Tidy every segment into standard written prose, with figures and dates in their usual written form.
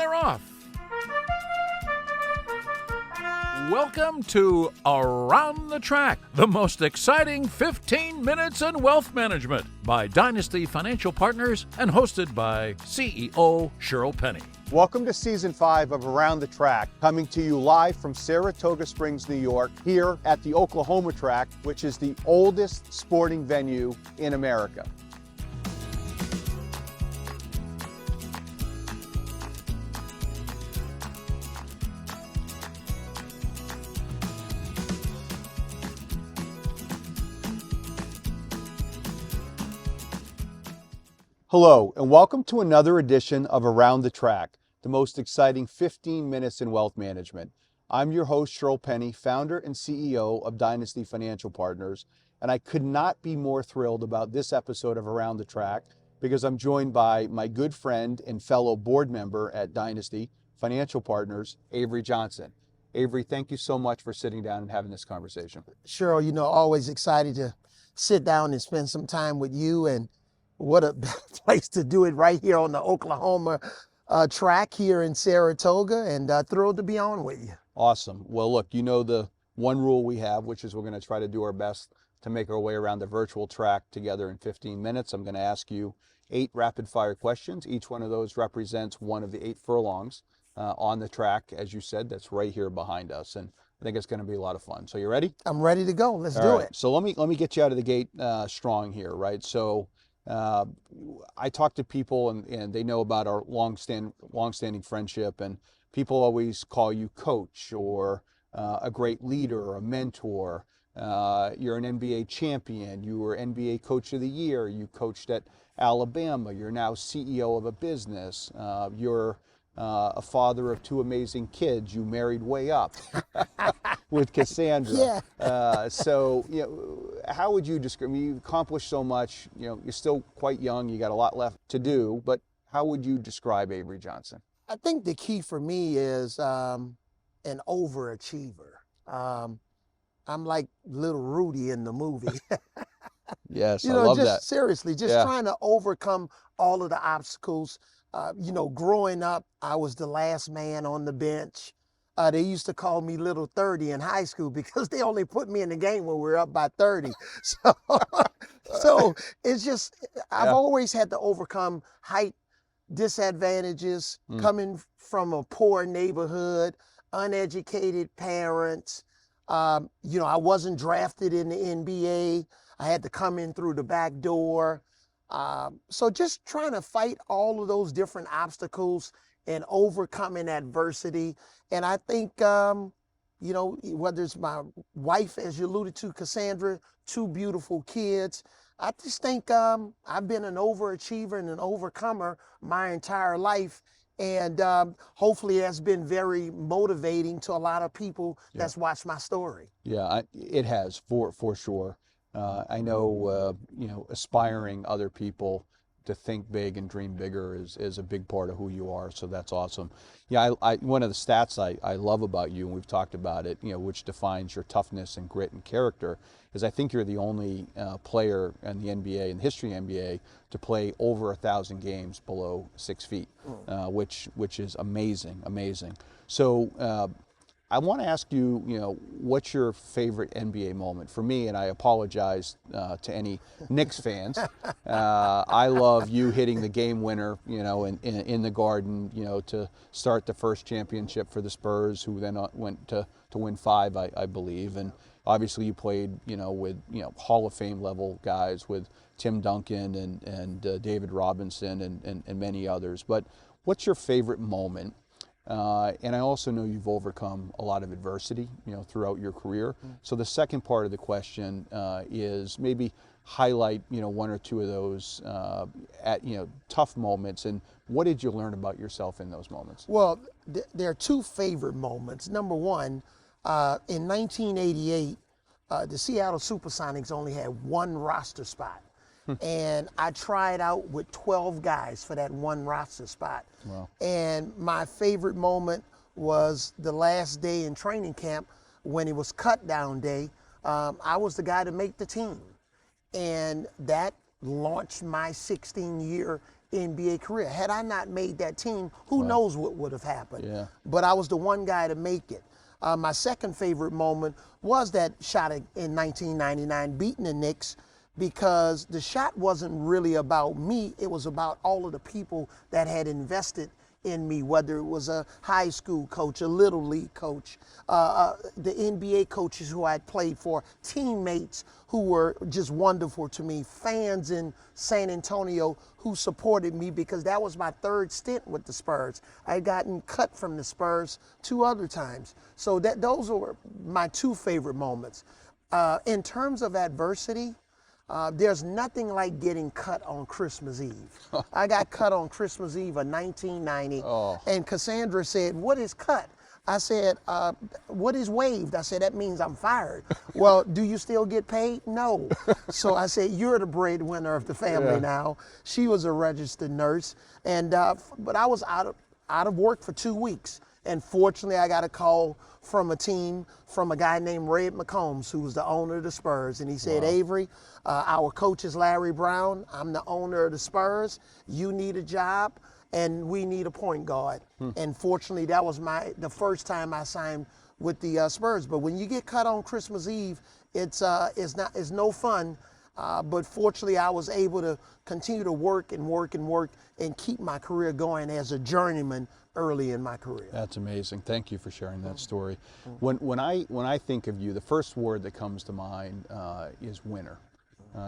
they're off. Welcome to Around the Track, the most exciting 15 minutes in wealth management by Dynasty Financial Partners and hosted by CEO Shirl Penney. Welcome to Season 5 of Around the Track, coming to you live from Saratoga Springs, New York, here at the Oklahoma Track, which is the oldest sporting venue in America. Hello, and welcome to another edition of Around the Track, the most exciting 15 minutes in wealth management. I'm your host, Shirl Penney, founder and CEO of Dynasty Financial Partners, and I could not be more thrilled about this episode of Around the Track because I'm joined by my good friend and fellow board member at Dynasty Financial Partners, Avery Johnson. Avery, thank you so much for sitting down and having this conversation. Shirl, always excited to sit down and spend some time with you, and what a place to do it right here on the Oklahoma track here in Saratoga, and thrilled to be on with you. Awesome. Well, look, you know the one rule we have, which is we're going to try to do our best to make our way around the virtual track together in 15 minutes. I'm going to ask you 8 rapid fire questions. Each one of those represents one of the 8 furlongs on the track, as you said, that's right here behind us. And I think it's going to be a lot of fun. So you ready? I'm ready to go. Let's do it. So let me get you out of the gate strong here, right? So I talk to people and they know about our long-standing friendship, and people always call you coach or a great leader or a mentor. You're an NBA champion. You were NBA Coach of the Year. You coached at Alabama. You're now CEO of a business. You're a father of 2 amazing kids. You married way up with Cassandra. Yeah. So, how would you describe, you've accomplished so much, you're still quite young, you got a lot left to do, but how would you describe Avery Johnson? I think the key for me is an overachiever. I'm like little Rudy in the movie. Yes, I love that. Seriously, trying to overcome all of the obstacles. Growing up, I was the last man on the bench. They used to call me Little 30 in high school because they only put me in the game when we were up by 30. So it's just, I've always had to overcome height disadvantages, coming from a poor neighborhood, uneducated parents. I wasn't drafted in the NBA. I had to come in through the back door. So just trying to fight all of those different obstacles and overcoming adversity. And I think, whether it's my wife, as you alluded to, Cassandra, 2 beautiful kids, I just think I've been an overachiever and an overcomer my entire life. And hopefully that's been very motivating to a lot of people that's watched my story. Yeah, it has, for sure. I know, aspiring other people to think big and dream bigger is a big part of who you are. So that's awesome. Yeah, one of the stats I love about you, and we've talked about it, which defines your toughness and grit and character, is I think you're the only player in the NBA, in the history of the NBA, to play over 1,000 games below 6 feet, which is amazing. So I want to ask you, what's your favorite NBA moment? For me, and I apologize to any Knicks fans, I love you hitting the game winner, in the Garden, to start the first championship for the Spurs, who then went to win 5, I believe. And obviously you played, with, Hall of Fame level guys, with Tim Duncan and David Robinson and many others. But what's your favorite moment? And I also know you've overcome a lot of adversity, throughout your career. So the second part of the question is maybe highlight, 1 or 2 of those at tough moments, and what did you learn about yourself in those moments? Well, there are 2 favorite moments. Number one, in 1988, the Seattle Supersonics only had 1 roster spot. And I tried out with 12 guys for that 1 roster spot. Wow. And my favorite moment was the last day in training camp when it was cut down day. I was the guy to make the team. And that launched my 16-year NBA career. Had I not made that team, who knows what would have happened. Yeah. But I was the one guy to make it. My second favorite moment was that shot in 1999, beating the Knicks, because the shot wasn't really about me. It was about all of the people that had invested in me, whether it was a high school coach, a little league coach, the NBA coaches who I'd played for, teammates who were just wonderful to me, fans in San Antonio who supported me, because that was my third stint with the Spurs. I'd gotten cut from the Spurs 2 other times. So those were my 2 favorite moments. In terms of adversity, there's nothing like getting cut on Christmas Eve. I got cut on Christmas Eve of 1990, and Cassandra said, "What is cut?" I said, "What is waived?" I said, "That means I'm fired." "Well, do you still get paid?" "No." So I said, "You're the breadwinner of the family now." She was a registered nurse, and but I was out of work for 2 weeks. And fortunately, I got a call from a guy named Red McCombs, who was the owner of the Spurs. And he said, "Avery, our coach is Larry Brown. I'm the owner of the Spurs. You need a job, and we need a point guard." And fortunately, that was the first time I signed with the Spurs. But when you get cut on Christmas Eve, it's no fun. But fortunately, I was able to continue to work and keep my career going as a journeyman early in my career. That's amazing. Thank you for sharing that story. When I think of you, the first word that comes to mind is winner.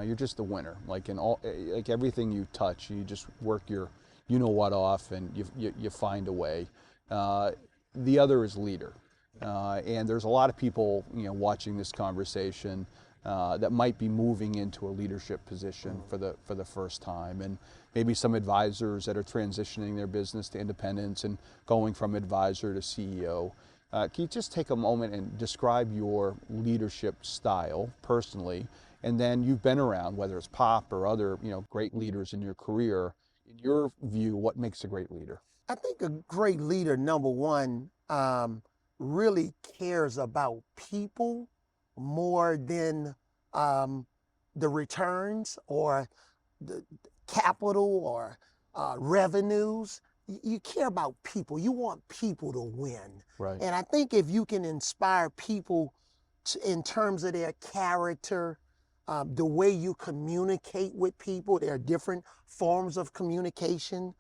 You're just the winner. Like like everything you touch, you just work your you-know-what off, and you find a way. The other is leader. And there's a lot of people, watching this conversation that might be moving into a leadership position for the first time, and maybe some advisors that are transitioning their business to independence and going from advisor to CEO. Can you just take a moment and describe your leadership style personally, and then you've been around, whether it's Pop or other great leaders in your career. In your view, what makes a great leader? I think a great leader, number one, really cares about people more than the returns or the capital or revenues. You care about people. You want people to win. Right. And I think if you can inspire people in terms of their character, the way you communicate with people, there are different forms of communication.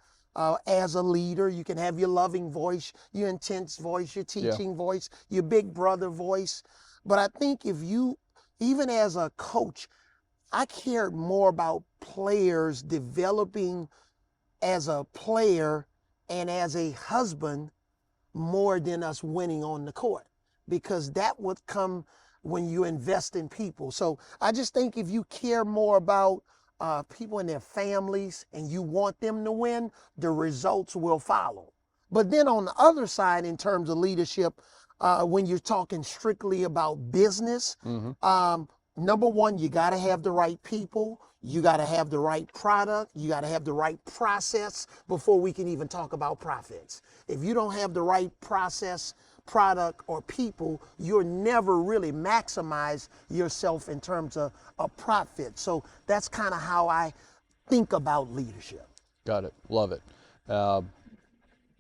As a leader, you can have your loving voice, your intense voice, your teaching voice, your big brother voice. But I think even as a coach, I cared more about players developing as a player and as a husband more than us winning on the court, because that would come when you invest in people. So I just think if you care more about people and their families and you want them to win, the results will follow. But then on the other side, in terms of leadership, when you're talking strictly about business, number one, you got to have the right people. You got to have the right product. You got to have the right process before we can even talk about profits. If you don't have the right process, product, or people, you'll never really maximize yourself in terms of a profit. So that's kind of how I think about leadership. Got it. Love it.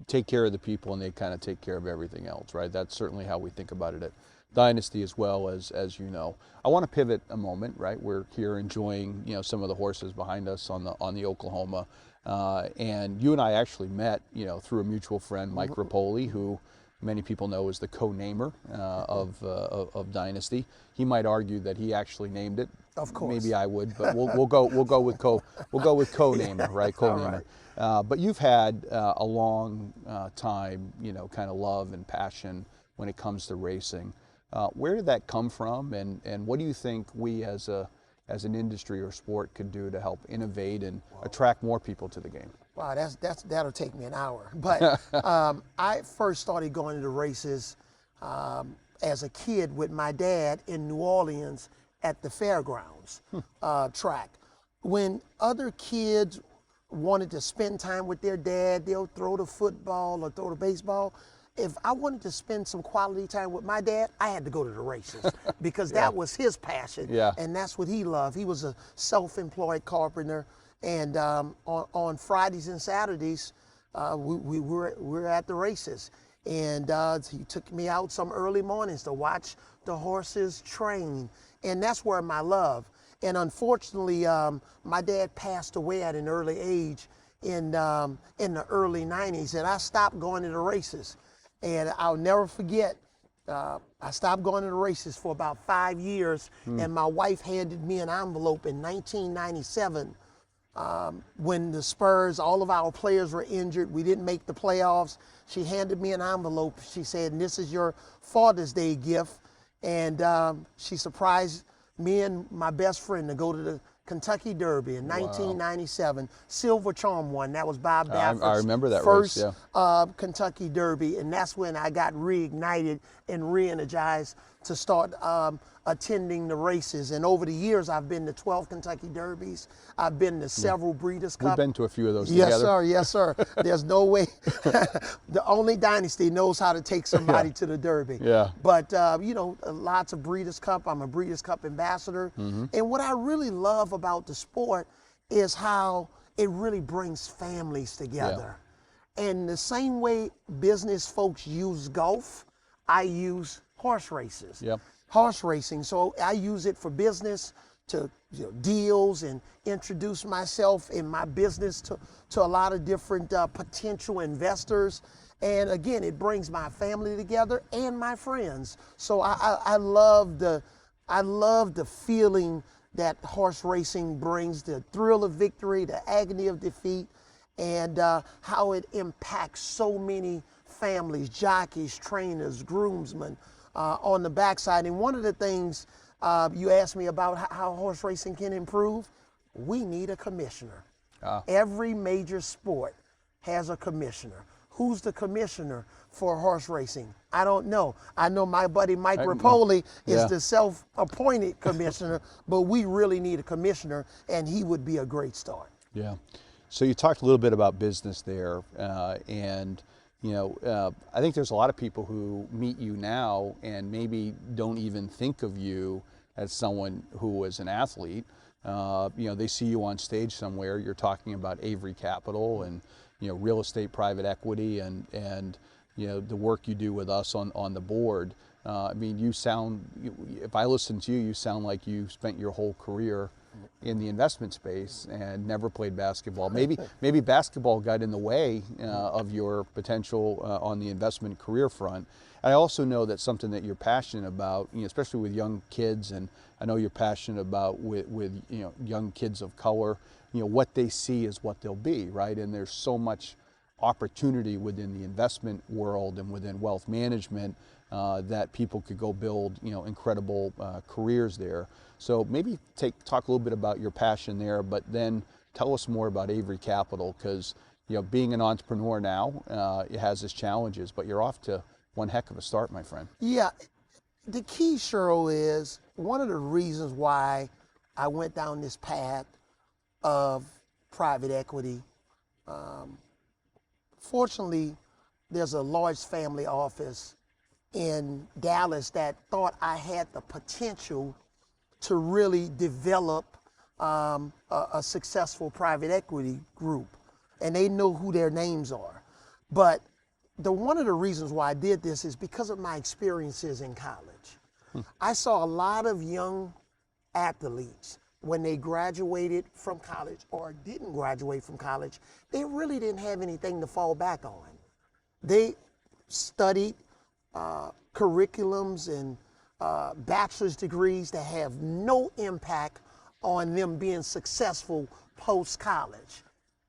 Take care of the people, and they kind of take care of everything else, right? That's certainly how we think about it at Dynasty as well, as you know. I want to pivot a moment, right? We're here enjoying some of the horses behind us on the Oklahoma, and you and I actually met through a mutual friend, Mike Rapoli, who many people know is the co-namer of Dynasty. He might argue that he actually named it. Of course. Maybe I would, but we'll go with co-namer, right? Co-namer. Right. But you've had a long time, kind of love and passion when it comes to racing. Where did that come from, and what do you think we as an industry or sport could do to help innovate and attract more people to the game? Wow, that'll take me an hour. But I first started going to the races as a kid with my dad in New Orleans at the fairgrounds track. When other kids wanted to spend time with their dad, they'll throw the football or throw the baseball. If I wanted to spend some quality time with my dad, I had to go to the races because that was his passion, and that's what he loved. He was a self-employed carpenter, And on Fridays and Saturdays, we were at the races. And he took me out some early mornings to watch the horses train. And that's where my love. And unfortunately, my dad passed away at an early age in the early 90s, and I stopped going to the races. And I'll never forget, I stopped going to the races for about 5 years, and my wife handed me an envelope in 1997 when the Spurs, all of our players were injured. We didn't make the playoffs. She handed me an envelope. She said, "This is your Father's Day gift." And she surprised me and my best friend to go to the Kentucky Derby in 1997. Silver Charm won. That was Bob Baffert's I remember that first race, yeah. Kentucky Derby, and that's when I got reignited and re-energized to start attending the races. And over the years, I've been to 12 Kentucky Derbies. I've been to several Breeders' Cup. We've been to a few of those Yes, together. sir. Yes, sir. There's no way. The only Dynasty knows how to take somebody to the Derby. Yeah. But, you know, lots of Breeders' Cup. I'm a Breeders' Cup ambassador. And what I really love about the sport is how it really brings families together. And the same way business folks use golf, I use horse races. Yep. Horse racing. So I use it for business, to deals, and introduce myself and my business to a lot of different potential investors. And again, it brings my family together and my friends. So I love the feeling that horse racing brings, the thrill of victory, the agony of defeat, and how it impacts so many families, jockeys, trainers, groomsmen on the backside. And one of the things you asked me about how horse racing can improve, we need a commissioner. Every major sport has a commissioner. Who's the commissioner for horse racing? I don't know. I know my buddy Mike Rapoli is the self-appointed commissioner, but we really need a commissioner, and he would be a great start. Yeah. So you talked a little bit about business there, and you know, I think there's a lot of people who meet you now and maybe don't even think of you as someone who was an athlete. You know, they see you on stage somewhere. You're talking about Avery Capital and, you know, real estate, private equity, and you know, the work you do with us on the board. I mean, you sound, if I listen to you, you sound like you spent your whole career in the investment space and never played basketball. Maybe basketball got in the way of your potential on the investment career front. I also know that's something that you're passionate about, you know, especially with young kids, and I know you're passionate about with you know, young kids of color. You know, what they see is what they'll be, right? And there's so much opportunity within the investment world and within wealth management that people could go build, you know, incredible careers there. So maybe talk a little bit about your passion there, but then tell us more about Avery Capital, because, you know, being an entrepreneur now, it has its challenges, but you're off to one heck of a start, my friend. Yeah, the key, Shirl, is one of the reasons why I went down this path of private equity. Fortunately, there's a large family office in Dallas that thought I had the potential to really develop a successful private equity group, and they know who their names are. But one of the reasons why I did this is because of my experiences in college. I saw a lot of young athletes, when they graduated from college or didn't graduate from college, they really didn't have anything to fall back on. They studied curriculums and bachelor's degrees that have no impact on them being successful post-college.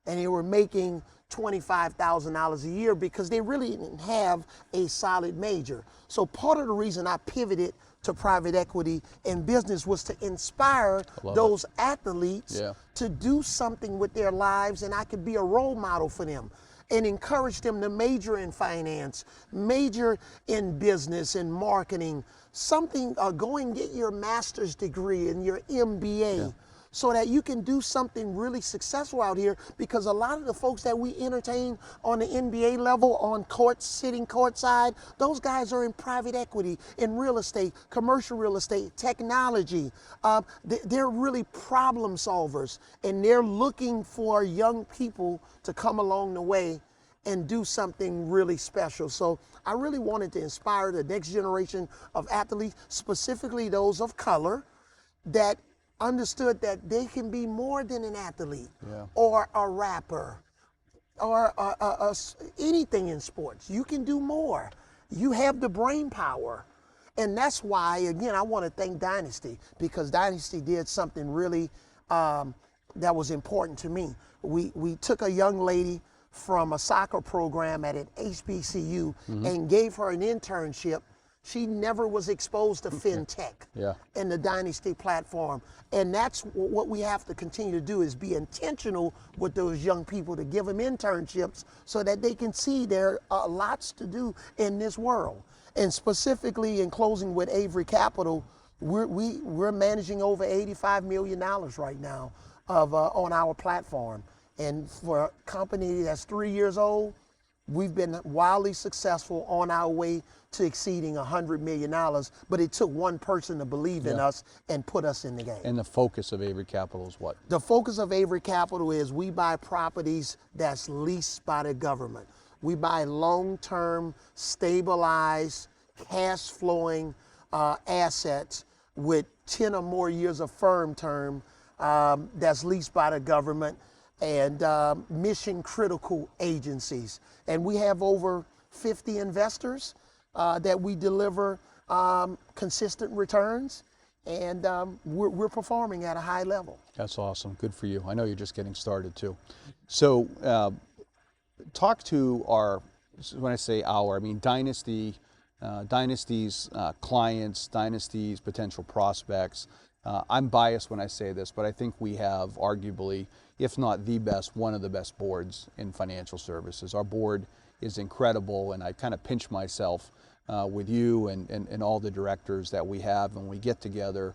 And they were making $25,000 a year because they really didn't have a solid major. So part of the reason I pivoted to private equity and business was to inspire those athletes to do something with their lives, and I could be a role model for them and encourage them to major in finance, major in business and marketing, something, go and get your master's degree and your MBA. so that you can do something really successful out here, because a lot of the folks that we entertain on the NBA level, on courts, sitting courtside, those guys are in private equity, in real estate, commercial real estate, technology. They're really problem solvers, and they're looking for young people to come along the way and do something really special. So I really wanted to inspire the next generation of athletes, specifically those of color, that understood that they can be more than an athlete, or a rapper, or anything in sports. You can do more. You have the brain power. And that's why, again, I want to thank Dynasty, because Dynasty did something really that was important to me. We took a young lady from a soccer program at an HBCU and gave her an internship. She never was exposed to fintech in the Dynasty platform. And that's what we have to continue to do, is be intentional with those young people, to give them internships so that they can see there are lots to do in this world. And specifically, in closing with Avery Capital, we're managing over $85 million right now on our platform. And for a company that's 3 years old, we've been wildly successful on our way to exceeding $100 million, but it took one person to believe in us and put us in the game. And the focus of Avery Capital is what? The focus of Avery Capital is we buy properties that's leased by the government. We buy long-term, stabilized, cash-flowing assets with 10 or more years of firm term that's leased by the government, and mission-critical agencies. And we have over 50 investors that we deliver consistent returns, and we're performing at a high level. That's awesome. Good for you. I know you're just getting started too. So talk to our, when I say our, I mean Dynasty, Dynasty's clients, Dynasty's potential prospects. I'm biased when I say this, but I think we have arguably, if not the best, one of the best boards in financial services. Our board is incredible, and I kind of pinch myself with you and all the directors that we have. When we get together,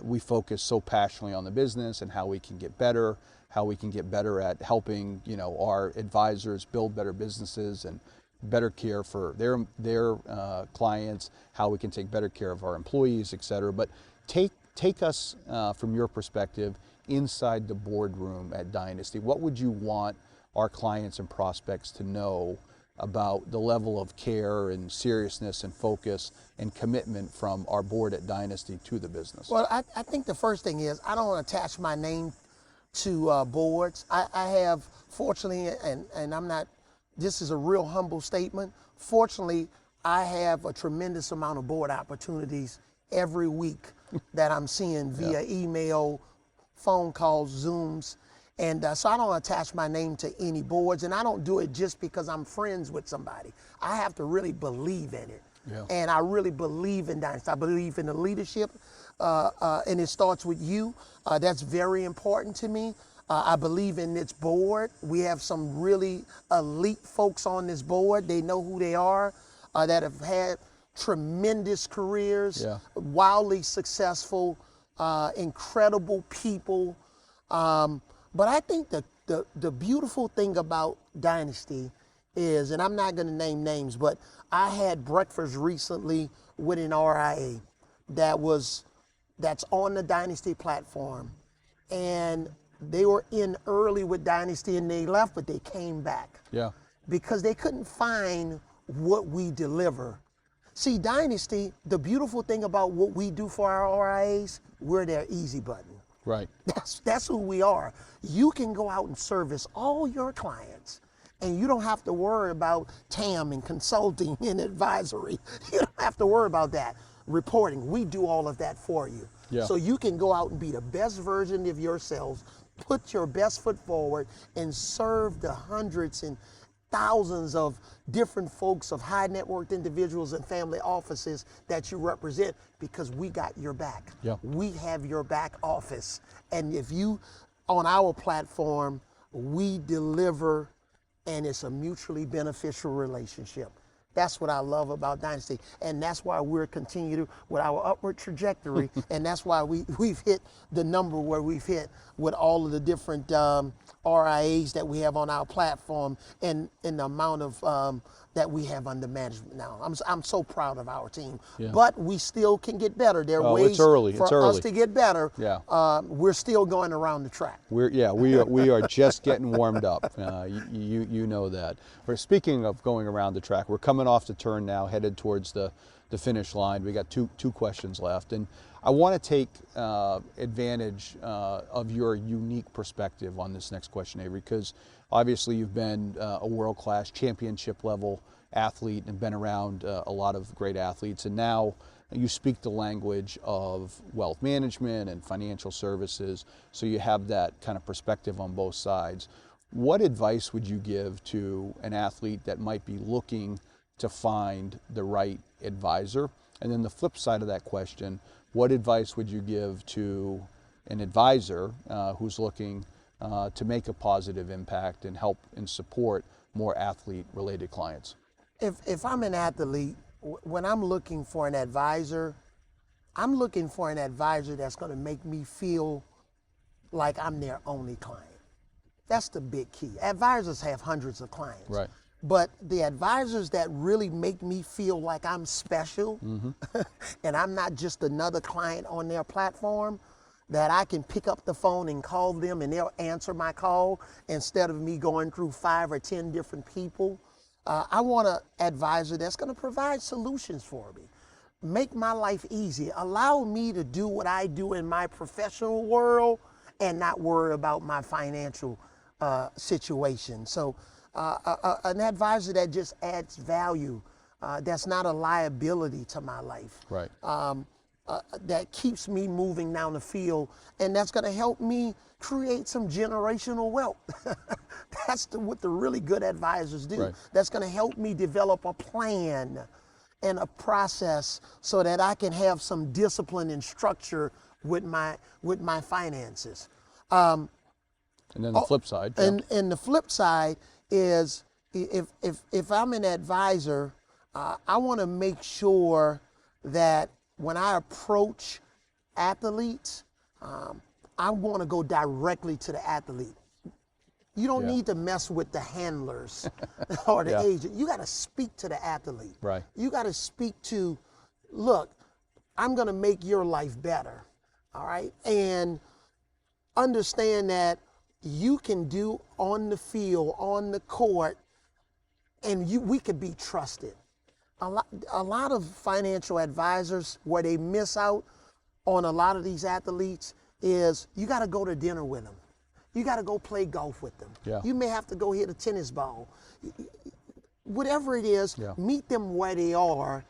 we focus so passionately on the business and how we can get better, how we can get better at helping, you know, our advisors build better businesses and better care for their clients, how we can take better care of our employees, et cetera. But take us from your perspective inside the boardroom at Dynasty. What would you want our clients and prospects to know about the level of care and seriousness and focus and commitment from our board at Dynasty to the business? Well, I think the first thing is, I don't want to attach my name to boards. I have, fortunately, and I'm not, this is a real humble statement. Fortunately, I have a tremendous amount of board opportunities every week that I'm seeing via email, phone calls, Zooms. And so I don't attach my name to any boards, and I don't do it just because I'm friends with somebody. I have to really believe in it. And I really believe in Dynasty. I believe in the leadership, and it starts with you. That's very important to me. I believe in its board. We have some really elite folks on this board. They know who they are, that have had tremendous careers, wildly successful, incredible people. But I think the beautiful thing about Dynasty is, and I'm not going to name names, but I had breakfast recently with an RIA that's on the Dynasty platform, and they were in early with Dynasty and they left, but they came back. Because they couldn't find what we deliver. See, Dynasty, the beautiful thing about what we do for our RIAs, we're their easy button. That's who we are. You can go out and service all your clients, and you don't have to worry about TAM and consulting and advisory. You don't have to worry about that. Reporting, we do all of that for you. So you can go out and be the best version of yourselves, put your best foot forward, and serve the hundreds and thousands of different folks of high net worth individuals and family offices that you represent, because we got your back. We have your back office. And if you, on our platform, we deliver, and it's a mutually beneficial relationship. That's what I love about Dynasty, and that's why we're continuing with our upward trajectory, and that's why we've hit the number where we've hit with all of the different RIAs that we have on our platform, and the amount of that we have under management now. I'm so proud of our team, but we still can get better. There are ways for us to get better. Yeah. We're still going around the track. We are just getting warmed up. You know that. We're speaking of going around the track. We're coming off the turn now, headed towards the finish line. We got two questions left, and I want to take advantage of your unique perspective on this next question, Avery, because obviously you've been a world-class championship level athlete and been around a lot of great athletes, and now you speak the language of wealth management and financial services, so you have that kind of perspective on both sides. What advice would you give to an athlete that might be looking to find the right advisor? And then the flip side of that question, what advice would you give to an advisor who's looking to make a positive impact and help and support more athlete-related clients? If I'm an athlete, when I'm looking for an advisor, I'm looking for an advisor that's going to make me feel like I'm their only client. That's the big key. Advisors have hundreds of clients. Right. But the advisors that really make me feel like I'm special and I'm not just another client on their platform, that I can pick up the phone and call them and they'll answer my call instead of me going through 5 or 10 different people. I want an advisor that's going to provide solutions for me, make my life easy, allow me to do what I do in my professional world and not worry about my financial situation. So an advisor that just adds value, that's not a liability to my life. Right. That keeps me moving down the field, and that's going to help me create some generational wealth. That's what the really good advisors do. Right. That's going to help me develop a plan and a process so that I can have some discipline and structure with my finances. And then the flip side. And the flip side is if I'm an advisor, I want to make sure that when I approach athletes, I want to go directly to the athlete. You don't need to mess with the handlers or the agent. You got to speak to the athlete. Right. You got to speak to, look, I'm going to make your life better. All right. And understand that you can do on the field, on the court, and we could be trusted. A lot of financial advisors, where they miss out on a lot of these athletes, is you got to go to dinner with them. You got to go play golf with them. Yeah. You may have to go hit a tennis ball. Whatever it is, meet them where they are.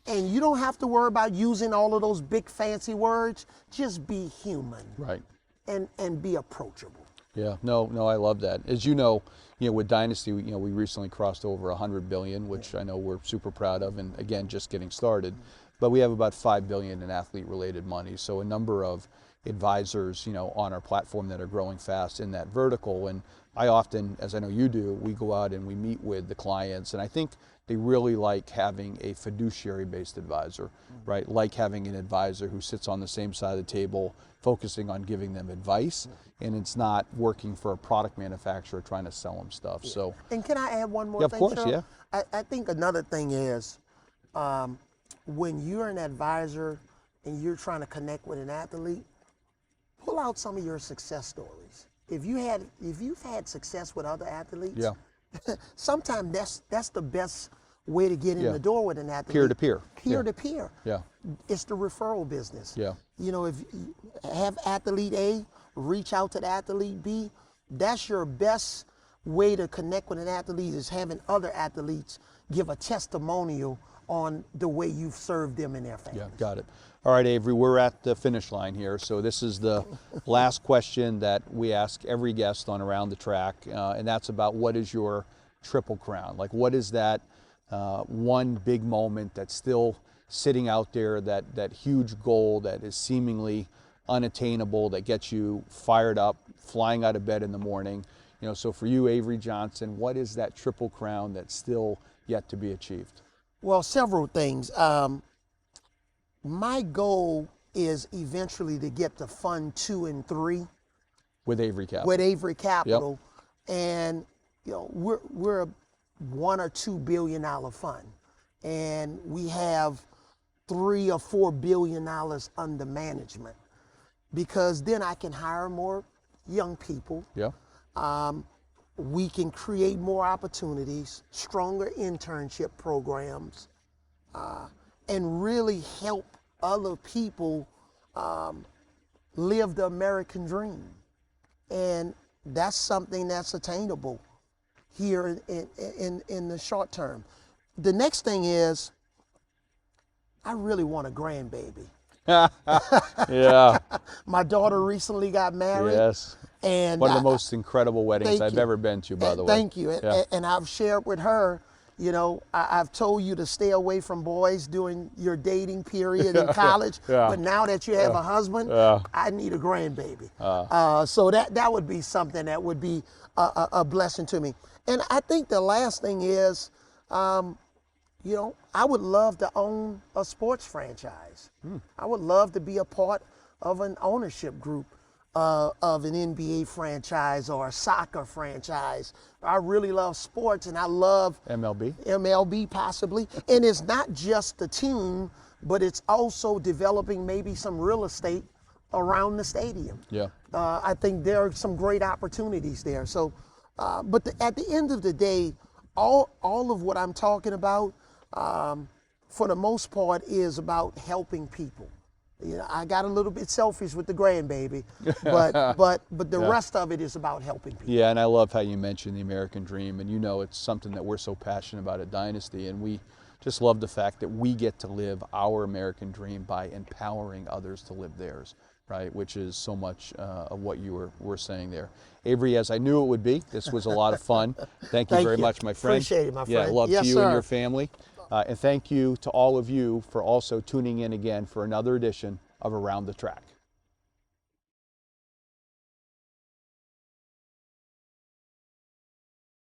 And you don't have to worry about using all of those big fancy words. Just be human. Right. And be approachable. Yeah, no, I love that. As you know, with Dynasty, we recently crossed over 100 billion, which I know we're super proud of, and again, just getting started. But we have about 5 billion in athlete-related money. So a number of advisors, on our platform that are growing fast in that vertical. And I often, as I know you do, we go out and we meet with the clients, and I think they really like having a fiduciary-based advisor, right? Like having an advisor who sits on the same side of the table, focusing on giving them advice, and it's not working for a product manufacturer trying to sell them stuff. Yeah. So. And can I add one more thing, of course, Shirl? yeah. I think another thing is, when you're an advisor and you're trying to connect with an athlete, pull out some of your success stories. If you've had success with other athletes, sometimes that's the best way to get in the door with an athlete. Peer to peer. Peer to peer. Yeah. It's the referral business. Yeah. If you have athlete A reach out to the athlete B, that's your best way to connect with an athlete, is having other athletes give a testimonial on the way you've served them and their families. Yeah, got it. All right, Avery, we're at the finish line here. So this is the last question that we ask every guest on Around the Track, and that's about what is your triple crown? Like, what is that one big moment that's still sitting out there, that huge goal that is seemingly unattainable, that gets you fired up, flying out of bed in the morning? So for you, Avery Johnson, what is that triple crown that's still yet to be achieved? Well, several things. My goal is eventually to get to Fund 2 and 3 With Avery Capital. with Avery Capital, and we're a $1 or $2 billion fund, and we have $3 or $4 billion under management, because then I can hire more young people. Yeah. We can create more opportunities, stronger internship programs, and really help other people live the American dream. And that's something that's attainable here in the short term. The next thing is, I really want a grandbaby. Yeah. My daughter recently got married. Yes. And One of the most incredible weddings I've you. ever been to, by the way. Thank you. And I've shared with her, I've told you to stay away from boys during your dating period in college. But now that you have a husband, I need a grandbaby. So that would be something that would be a blessing to me. And I think the last thing is, I would love to own a sports franchise. I would love to be a part of an ownership group of an NBA franchise or a soccer franchise. I really love sports, and I love MLB possibly. And it's not just the team, but it's also developing maybe some real estate around the stadium. Yeah. I think there are some great opportunities there. So, but at the end of the day, all of what I'm talking about, for the most part, is about helping people. I got a little bit selfish with the grandbaby, but the rest of it is about helping people. Yeah, and I love how you mentioned the American dream, and it's something that we're so passionate about at Dynasty, and we just love the fact that we get to live our American dream by empowering others to live theirs, right? Which is so much of what you were saying there. Avery, as I knew it would be, this was a lot of fun. Thank you very much, my friend. Appreciate it, my friend. Yeah, love Yes, to you sir. and your family. And thank you to all of you for also tuning in again for another edition of Around the Track.